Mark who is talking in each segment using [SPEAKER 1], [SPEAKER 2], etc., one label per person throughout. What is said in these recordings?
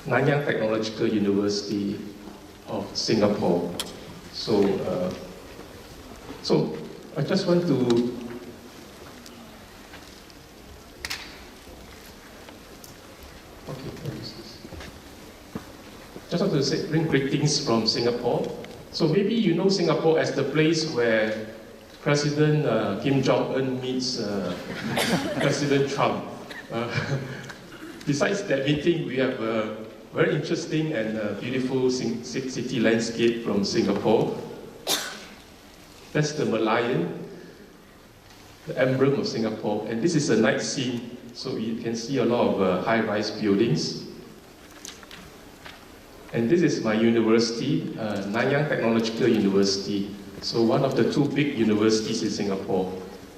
[SPEAKER 1] Nanyang Technological University of Singapore. So I just want to bring greetings from Singapore. So maybe you know Singapore as the place where President Kim Jong-un meets President Trump. Besides that meeting, we have a very interesting and beautiful city landscape from Singapore. That's the Merlion, the emblem of Singapore. And this is a night scene, so you can see a lot of high-rise buildings. And this is my university, Nanyang Technological University. So one of the two big universities in Singapore.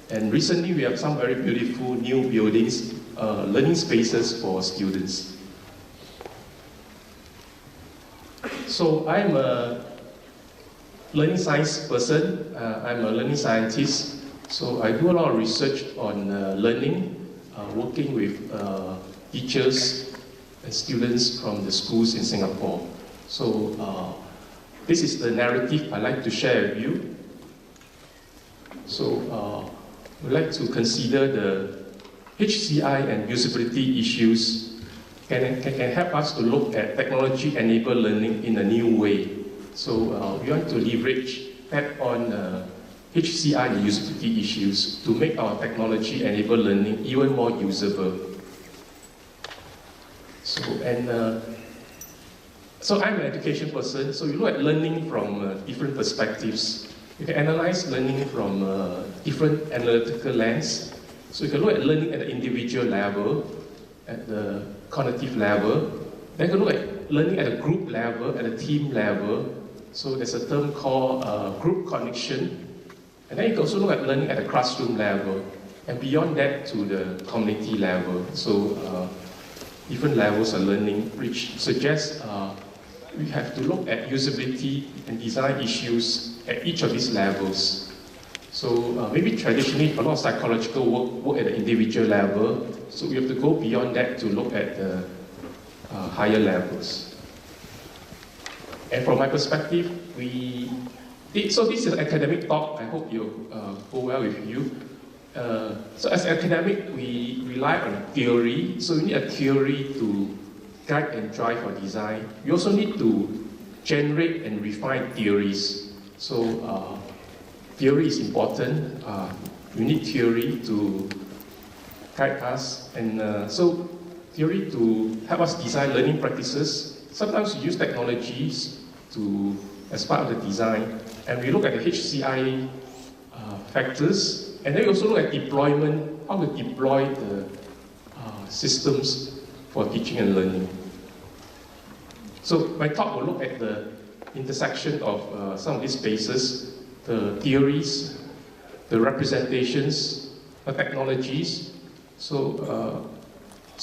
[SPEAKER 1] And recently we have some very beautiful new buildings, learning spaces for students. So I'm a learning science person. I'm a learning scientist. So I do a lot of research on learning, working with teachers and students from the schools in Singapore. So this is the narrative I'd like to share with you. So we'd like to consider the HCI and usability issues can help us to look at technology-enabled learning in a new way. So we want to leverage that on HCI and usability issues to make our technology-enabled learning even more usable. So I'm an education person, so you look at learning from different perspectives. You can analyze learning from different analytical lens. So you can look at learning at the individual level, at the cognitive level. Then you can look at learning at a group level, at a team level. So there's a term called group cognition. And then you can also look at learning at the classroom level. And beyond that to the community level. So different levels of learning, which suggests we have to look at usability and design issues at each of these levels. So maybe traditionally, a lot of psychological work at the individual level, so we have to go beyond that to look at the higher levels. And from my perspective, so this is an academic talk, I hope you'll go well with you. So as an academic, we rely on theory, so we need a theory to guide and drive our design. We also need to generate and refine theories. So theory is important. We need theory to guide us, and so theory to help us design learning practices. Sometimes we use technologies as part of the design, and we look at the HCI factors, and then we also look at deployment, how to deploy the systems for teaching and learning. So my talk will look at the intersection of some of these spaces, the theories, the representations, the technologies. So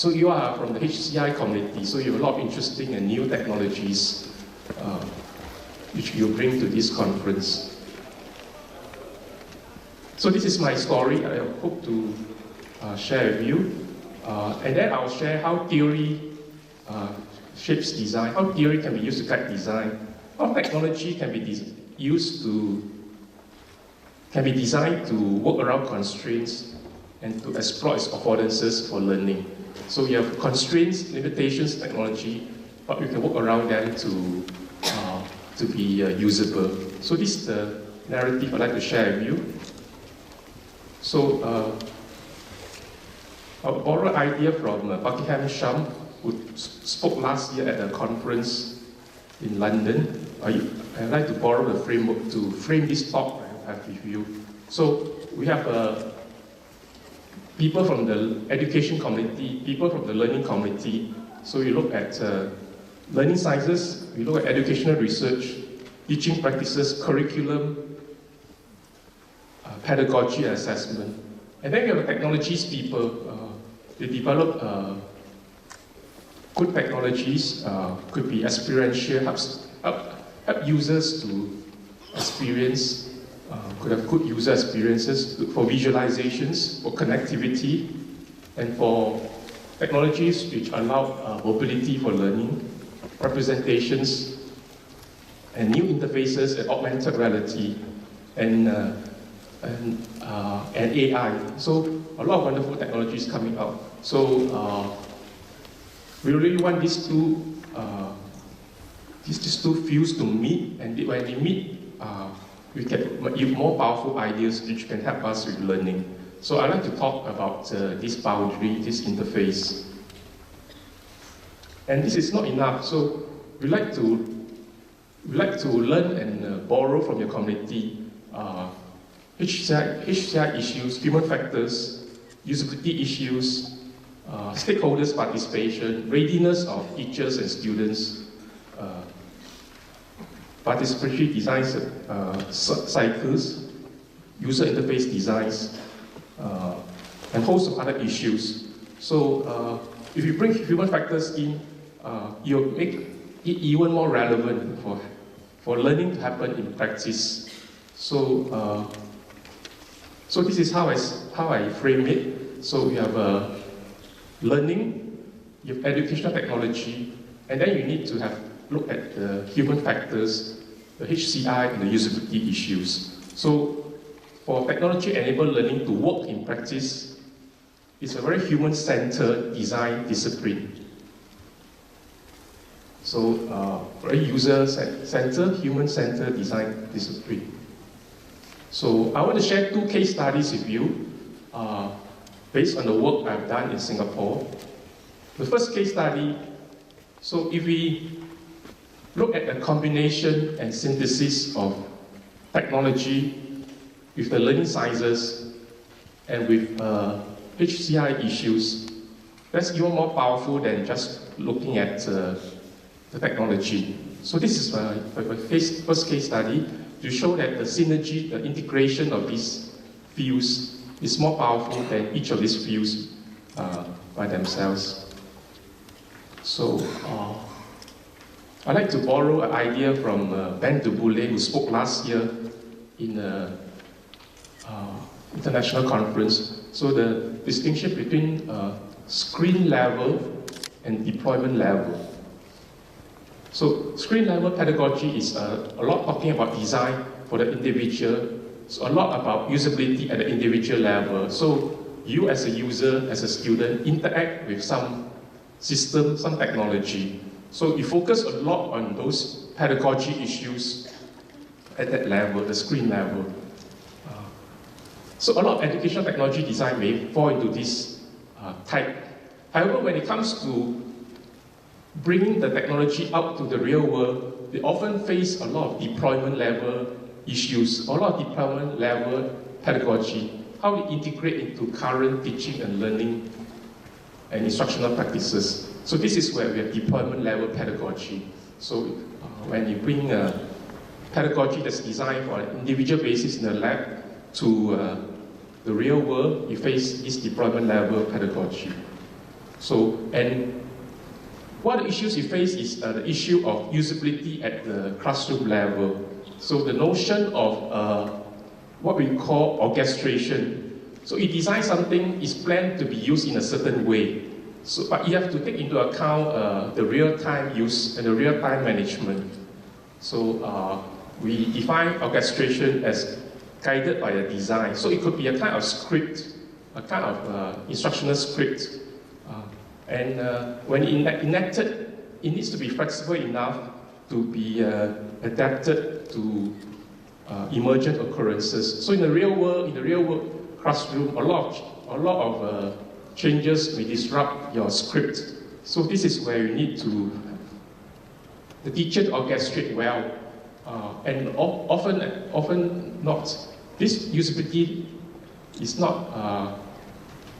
[SPEAKER 1] you are from the HCI community, so you have a lot of interesting and new technologies which you bring to this conference. So this is my story. I hope to share with you. And then I'll share how theory shapes design, how theory can be used to guide design, how technology can be designed to work around constraints and to exploit its affordances for learning. So you have constraints, limitations, technology, but you can work around them to be usable. So this is the narrative I'd like to share with you. So I'll borrow an idea from Buckingham Shum, who spoke last year at a conference in London. I'd like to borrow the framework to frame this talk I have with you. So we have people from the education community, people from the learning community. So we look at learning sciences, we look at educational research, teaching practices, curriculum, pedagogy and assessment. And then we have the technologies people. They develop good technologies, could be experiential, help users to experience, could have good user experiences for visualizations, for connectivity, and for technologies which allow mobility for learning, representations, and new interfaces and augmented reality, and AI. So a lot of wonderful technologies coming out. So we really want these two fields to meet, and when they meet, we get even more powerful ideas which can help us with learning. So I'd like to talk about this boundary, this interface. And this is not enough, so we like to learn and borrow from your community HCI issues, human factors, usability issues, stakeholders' participation, readiness of teachers and students, participatory design cycles, user interface designs, and a host of other issues. So if you bring human factors in, you'll make it even more relevant for learning to happen in practice. So, so this is how I frame it. So you have learning, you have educational technology, and then you need to look at the human factors, the HCI, and the usability issues. So for technology-enabled learning to work in practice, it's a very human-centered design discipline. So very user-centered, human-centered design discipline. So I want to share 2 case studies with you based on the work I've done in Singapore. The first case study, so if we look at the combination and synthesis of technology with the learning sciences and with HCI issues, that's even more powerful than just looking at the technology. So this is my first case study to show that the synergy, the integration of these fields is more powerful than each of these fields by themselves. So I'd like to borrow an idea from Ben Duboulet, who spoke last year in an international conference. So the distinction between screen level and deployment level. So screen level pedagogy is a lot talking about design for the individual. So a lot about usability at the individual level. So you as a user, as a student, interact with some system, some technology. So you focus a lot on those pedagogy issues at that level, the screen level. So a lot of educational technology design may fall into this type. However, when it comes to bringing the technology out to the real world, they often face a lot of deployment level issues, a lot of deployment level pedagogy, how we integrate into current teaching and learning and instructional practices. So this is where we have deployment level pedagogy. So when you bring pedagogy that's designed for an individual basis in the lab to the real world, you face this deployment level pedagogy. So, and one of the issues you face is the issue of usability at the classroom level. So the notion of what we call orchestration. So you design something, it's planned to be used in a certain way. So, but you have to take into account the real-time use and the real-time management. So we define orchestration as guided by a design. So it could be a kind of script, a kind of instructional script. And when enacted, it needs to be flexible enough to be adapted to emergent occurrences. So in the real world classroom, a lot of changes may disrupt your script. So this is where you need the teacher to orchestrate well, and often not. This usability is not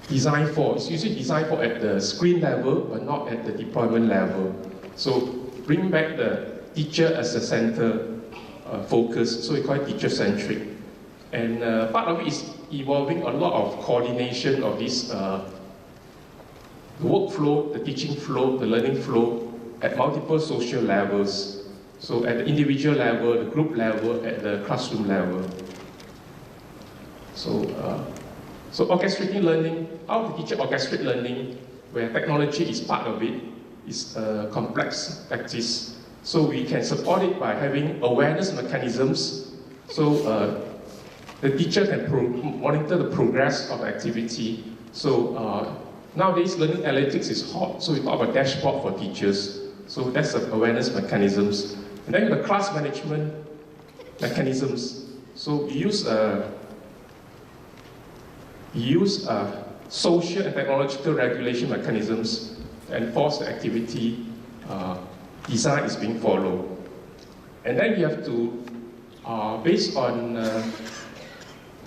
[SPEAKER 1] designed for. It's usually designed for at the screen level, but not at the deployment level. So bring back the teacher as a center focus. So we call it teacher-centric. And part of it is involving a lot of coordination of this the workflow, the teaching flow, the learning flow at multiple social levels. So at the individual level, the group level, at the classroom level. So orchestrating learning, how the teacher orchestrate learning. where technology is part of it. It's a complex practice. So we can support it by having awareness mechanisms. So the teacher can monitor the progress of activity. So nowadays, learning analytics is hot. So we talk about dashboard for teachers. So that's the awareness mechanisms. And then the class management mechanisms. So we use social and technological regulation mechanisms to enforce the activity design is being followed. And then you have to, based on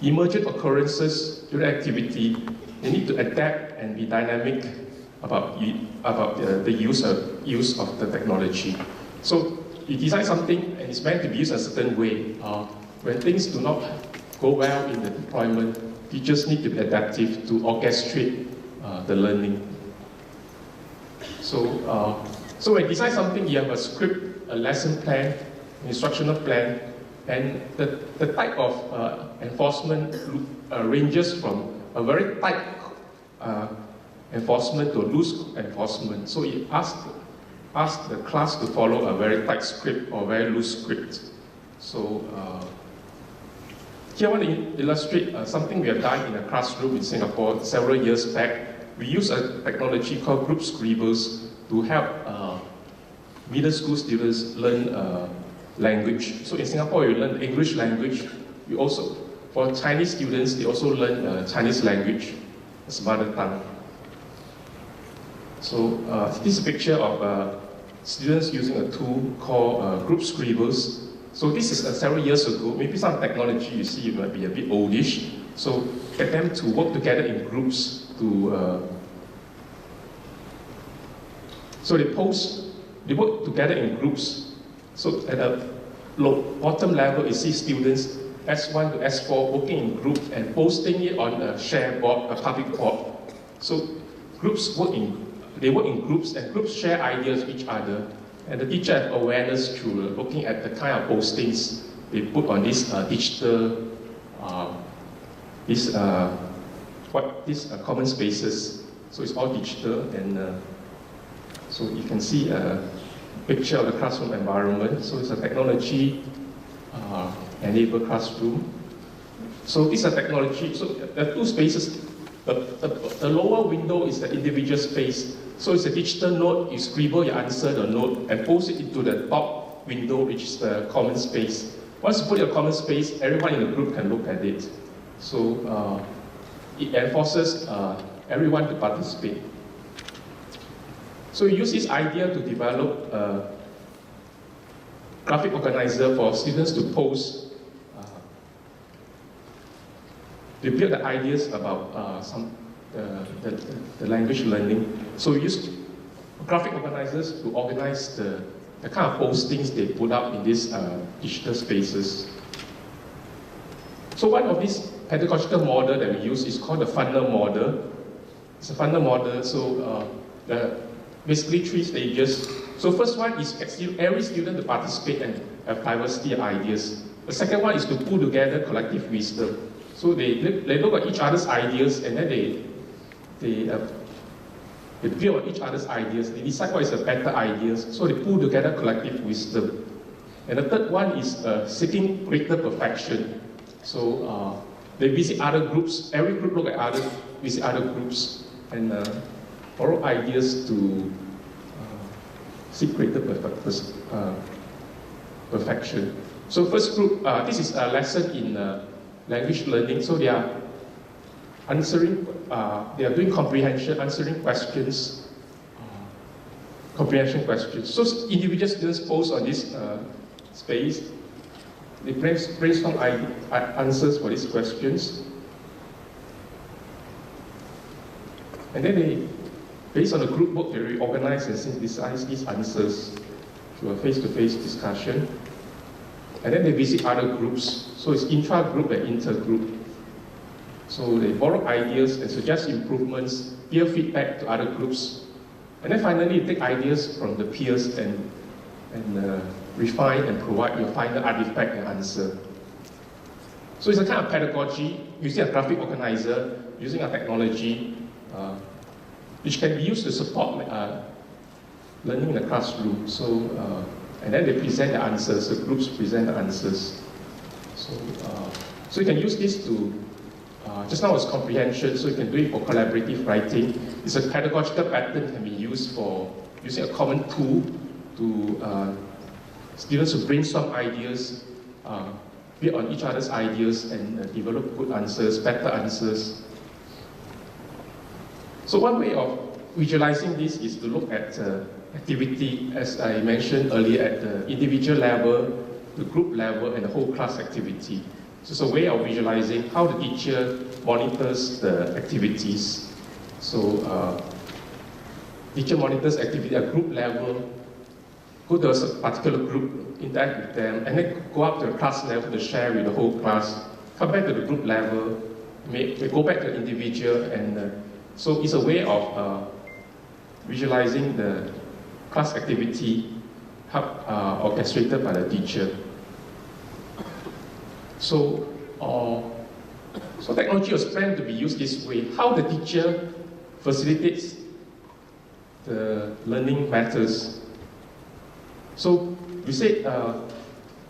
[SPEAKER 1] emergent occurrences during activity, you need to adapt and be dynamic about the use of the technology. So you design something and it's meant to be used a certain way. When things do not go well in the deployment, teachers need to be adaptive to orchestrate the learning. So when you design something, you have a script, a lesson plan, an instructional plan, and the type of enforcement ranges from a very tight enforcement to loose enforcement. So it asks the class to follow a very tight script or very loose script. So here I want to illustrate something we have done in a classroom in Singapore several years back. We use a technology called group scribbles to help middle school students learn language. So in Singapore, you learn English language. We also, for Chinese students, they also learn Chinese language as mother tongue. So this is a picture of students using a tool called group scribbles. So this is several years ago. Maybe some technology you see might be a bit oldish. So get them to work together in groups to. So they work together in groups. So at the bottom level, you see students S1 to S4 working in groups and posting it on a shared board, a public board. So groups work in groups, and groups share ideas with each other. And the teacher has awareness through looking at the kind of postings they put on this digital, common spaces. So it's all digital, and so you can see a picture of the classroom environment. So it's a technology enabled classroom. So this is a technology. So there are two spaces. The lower window is the individual space. So it's a digital note. You scribble your answer, the note, and post it into the top window, which is the common space. Once you put your common space, everyone in the group can look at it. So it enforces everyone to participate. So we use this idea to develop a graphic organizer for students to post. They build the ideas about the language learning. So we use graphic organizers to organize the kind of postings they put up in these digital spaces. So one of these pedagogical model that we use is called the funnel model. It's a funnel model, so basically 3 stages. So first one is every student to participate and have diversity of ideas. The second one is to pull together collective wisdom. So they look at each other's ideas, and then they build on each other's ideas. They decide what is the better ideas. So they pull together collective wisdom. And the third one is seeking greater perfection. So they visit other groups. Every group visit other groups and borrow ideas to seek greater perfection. So first group, this is a lesson in language learning. So they are answering, they are doing comprehension, answering questions, comprehension questions. So individual students post on this space. They brainstorm answers for these questions. And then they, based on the group work, they reorganize and synthesize these answers through a face-to-face discussion. And then they visit other groups. So it's intra-group and inter-group. So they borrow ideas and suggest improvements, peer feedback to other groups. And then finally, you take ideas from the peers and refine and provide your final artifact and answer. So it's a kind of pedagogy, using a graphic organizer, using a technology which can be used to support learning in the classroom. So, and then they present the answers, the groups present the answers. So you can use this to, just now was comprehension, so you can do it for collaborative writing. It's a pedagogical pattern can be used for using a common tool to students to brainstorm ideas, build on each other's ideas and develop good answers, better answers. So one way of visualizing this is to look at activity, as I mentioned earlier, at the individual level, the group level, and the whole class activity. So it's a way of visualizing how the teacher monitors the activities. So teacher monitors activity at group level, go to a particular group, interact with them, and then go up to the class level to share with the whole class, come back to the group level, go back to the individual, and so it's a way of visualizing the class activity orchestrated by the teacher. So technology was planned to be used this way. How the teacher facilitates the learning matters. So we said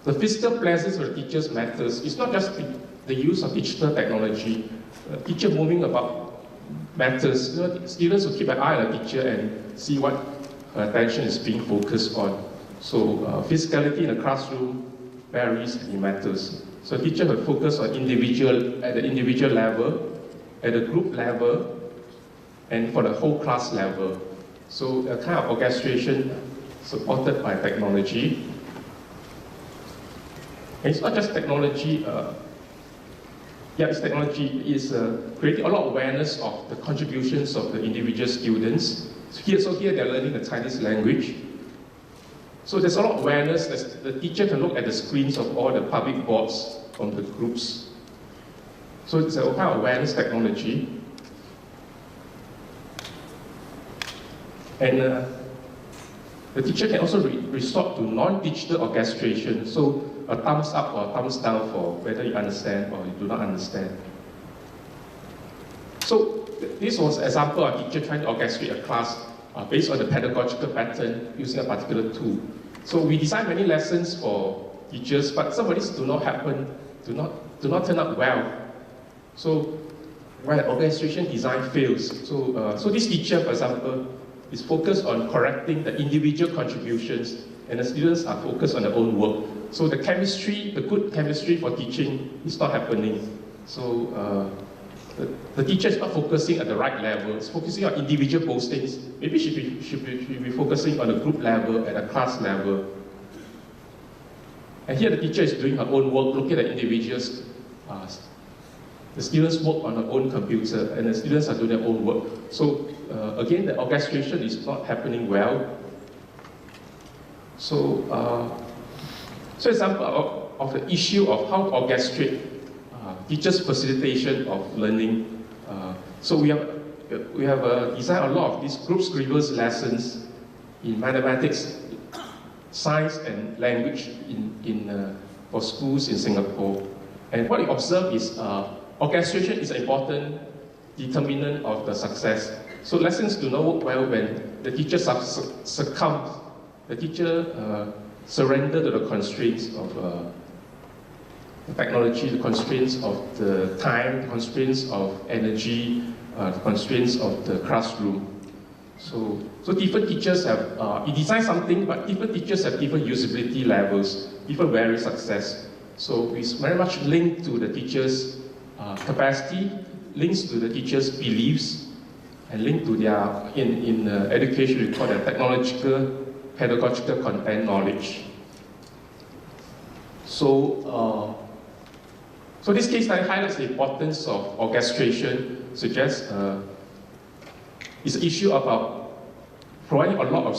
[SPEAKER 1] the physical presence of the teachers matters. It's not just the use of digital technology. Teacher moving about matters. You know, students will keep an eye on the teacher and see what her attention is being focused on. So physicality in the classroom varies and it matters. So teacher will focus on at the individual level, at the group level, and for the whole class level. So a kind of orchestration supported by technology. And it's not just technology, it's technology, it's creating a lot of awareness of the contributions of the individual students. So here they're learning the Chinese language. So there's a lot of awareness that the teacher can look at the screens of all the public boards from the groups. So it's a kind of awareness technology. And the teacher can also resort to non-digital orchestration. So a thumbs up or a thumbs down for whether you understand or you do not understand. So this was an example of a teacher trying to orchestrate a class based on the pedagogical pattern using a particular tool. So we designed many lessons for teachers, but some of these do not turn out well. So when orchestration design fails, so this teacher, for example, is focused on correcting the individual contributions, and the students are focused on their own work. So the chemistry, the good chemistry for teaching is not happening. So the teacher is not focusing at the right level. It's focusing on individual postings. Maybe she should be focusing on the group level, at a class level. And here the teacher is doing her own work, looking at the individuals. The students work on their own computer, and the students are doing their own work. So again, the orchestration is not happening well. So, example of the issue of how to orchestrate teachers' facilitation of learning. So we have designed a lot of these group scribbles lessons in mathematics, science, and language for schools in Singapore. And what we observe is orchestration is an important determinant of the success. So lessons do not work well when the teacher succumbs, the teacher surrender to the constraints of the technology, the constraints of the time, the constraints of energy, the constraints of the classroom. So different teachers have, you design something, but different teachers have different usability levels, different various success. So it's very much linked to the teacher's capacity, links to the teacher's beliefs, and linked to their, in education, we call that technological, pedagogical content knowledge. So this case study highlights the importance of orchestration, suggests it's an issue about providing a lot of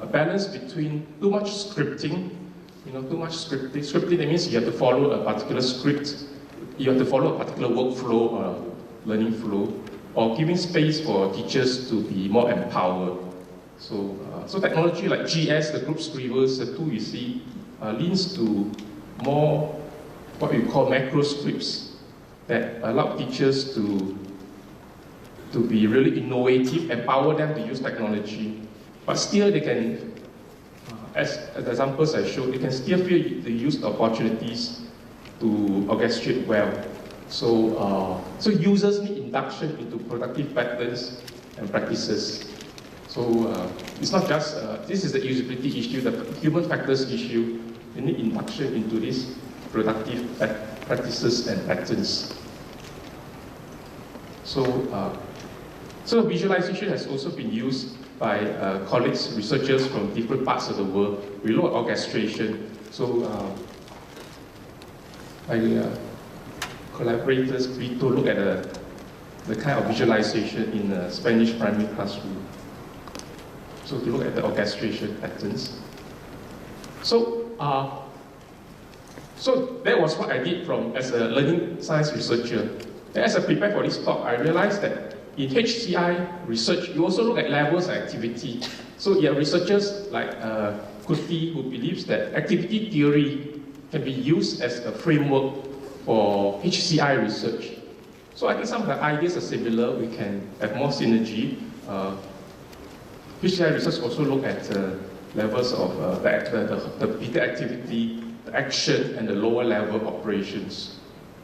[SPEAKER 1] a balance between too much scripting, too much scripting. Scripting, that means you have to follow a particular script, you have to follow a particular workflow or learning flow, or giving space for teachers to be more empowered. So technology like GS, the group scribbles, the tool you see, leans to more what we call macro scripts that allow teachers to to be really innovative, empower them to use technology, but still they can, as the examples I showed, they can still feel the use opportunities to orchestrate well. So, so users need induction into productive patterns and practices. So it's not just, this is the usability issue, the human factors issue. You need induction into these productive practices and patterns. So, so visualization has also been used by colleagues, researchers from different parts of the world. We look at orchestration. So collaborators agreed to look at the kind of visualization in a Spanish primary classroom. So to look at the orchestration patterns. So, so that was what I did as a learning science researcher. And as I prepared for this talk, I realized that in HCI research, you also look at levels of activity. So you have researchers like Kuti, who believes that activity theory can be used as a framework for HCI research. So I think some of the ideas are similar. We can have more synergy. HCI research also look at levels of the beta activity, the action, and the lower level operations.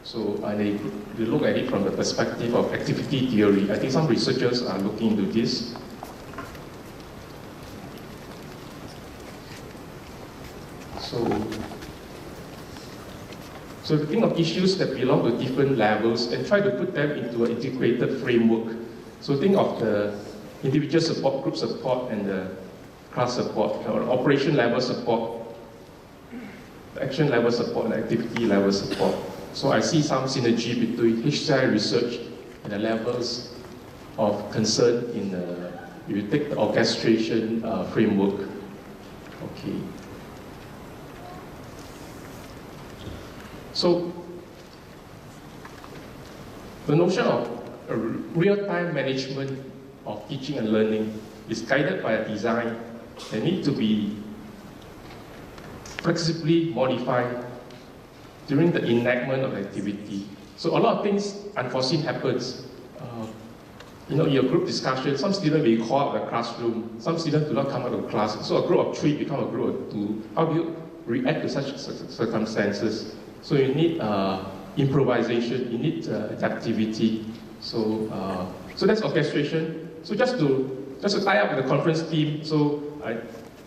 [SPEAKER 1] So they look at it from the perspective of activity theory. I think some researchers are looking into this. So we think of issues that belong to different levels and try to put them into an integrated framework. So think of the individual support, group support, and the class support, or operation level support, the action level support, and activity level support. So I see some synergy between HCI research and the levels of concern in if you take the orchestration framework. Okay. So the notion of real-time management of teaching and learning is guided by a design that needs to be flexibly modified during the enactment of activity. So a lot of things unforeseen happens. You know, in your group discussion, some students may call out the classroom, some students do not come out of class. So a group of 3 become a group of 2. How do you react to such circumstances? So you need improvisation, you need adaptivity. So, so that's orchestration. So just to tie up with the conference theme, so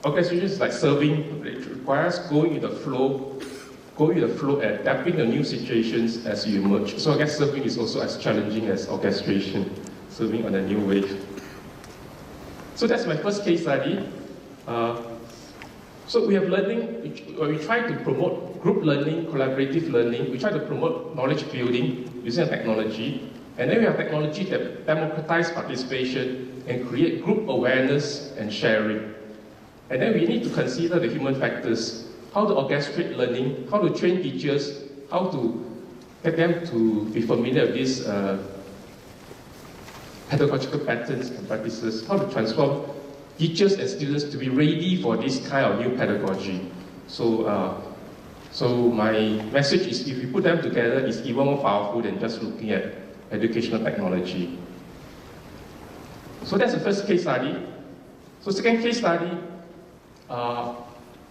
[SPEAKER 1] orchestration is like serving. It requires going with the flow, and adapting to new situations as you emerge. So I guess serving is also as challenging as orchestration, serving on a new wave. So that's my first case study. So we have learning, we try to promote group learning, collaborative learning. We try to promote knowledge building using technology. And then we have technology that democratize participation and create group awareness and sharing. And then we need to consider the human factors, how to orchestrate learning, how to train teachers, how to get them to be familiar with these pedagogical patterns and practices, how to transform teachers and students to be ready for this kind of new pedagogy. So, so my message is, if you put them together, it's even more powerful than just looking at educational technology. So that's the first case study. So second case study,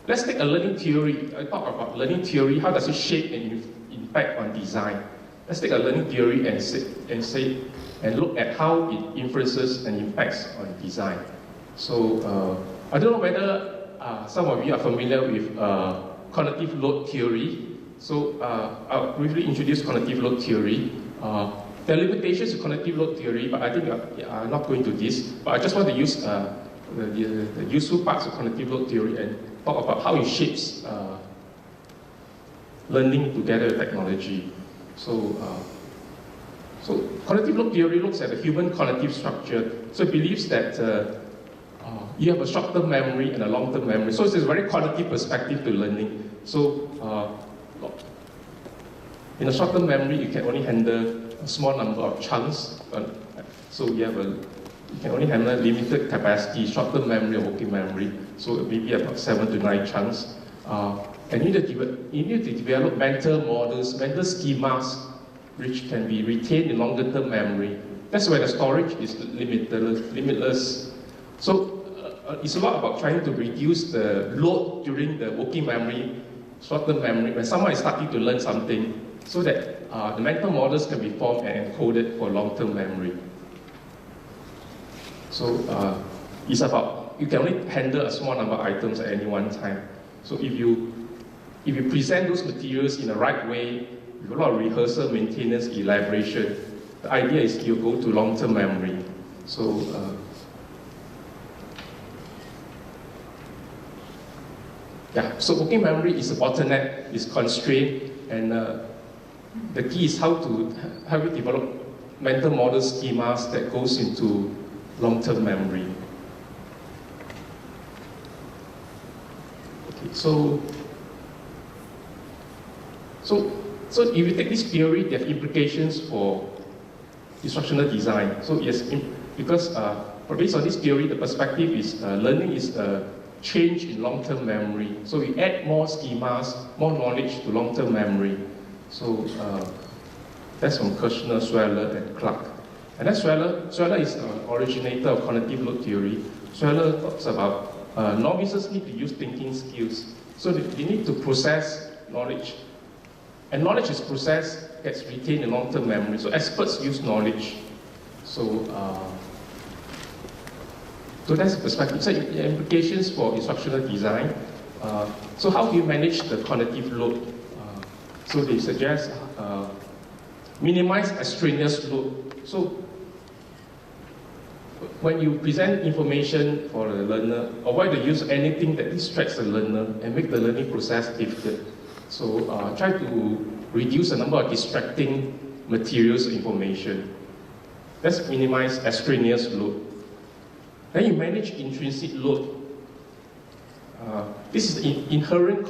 [SPEAKER 1] let's take a learning theory. I talk about learning theory, how does it shape and impact on design? Let's take a learning theory and look at how it influences and impacts on design. So I don't know whether some of you are familiar with cognitive load theory. So I'll briefly introduce cognitive load theory. There are limitations to cognitive load theory, but I think I'm not going to this. But I just want to use the useful parts of cognitive load theory and talk about how it shapes learning together with technology. So, so cognitive load theory looks at the human cognitive structure. So it believes that you have a short-term memory and a long-term memory. So it's a very cognitive perspective to learning. So in a short-term memory, you can only handle a small number of chunks. So you can only handle limited capacity, short-term memory or working memory. So maybe about 7 to 9 chunks. And you need to develop mental models, mental schemas, which can be retained in longer-term memory. That's where the storage is limitless. So it's a lot about trying to reduce the load during the working memory, short-term memory, when someone is starting to learn something, so that the mental models can be formed and encoded for long-term memory. So it's about, you can only handle a small number of items at any one time. So if you present those materials in the right way, with a lot of rehearsal, maintenance, elaboration, the idea is you go to long-term memory. So yeah, so working memory is a bottleneck, is constrained, and the key is how we develop mental model schemas that goes into long-term memory. Okay, so if you take this theory, there are implications for instructional design. So yes, because based on this theory, the perspective is learning is a change in long-term memory. So we add more schemas, more knowledge to long-term memory. So that's from Kirshner, Sweller, and Clark. And then Sweller is an originator of cognitive load theory. Sweller talks about novices need to use thinking skills. So they need to process knowledge. And knowledge is processed, gets retained in long-term memory. So experts use knowledge. So that's the perspective. So the implications for instructional design. So how do you manage the cognitive load? So they suggest minimize extraneous load. So when you present information for the learner, avoid the use of anything that distracts the learner and make the learning process difficult. So try to reduce the number of distracting materials or information. Let's minimize extraneous load. Then you manage intrinsic load. This is the inherent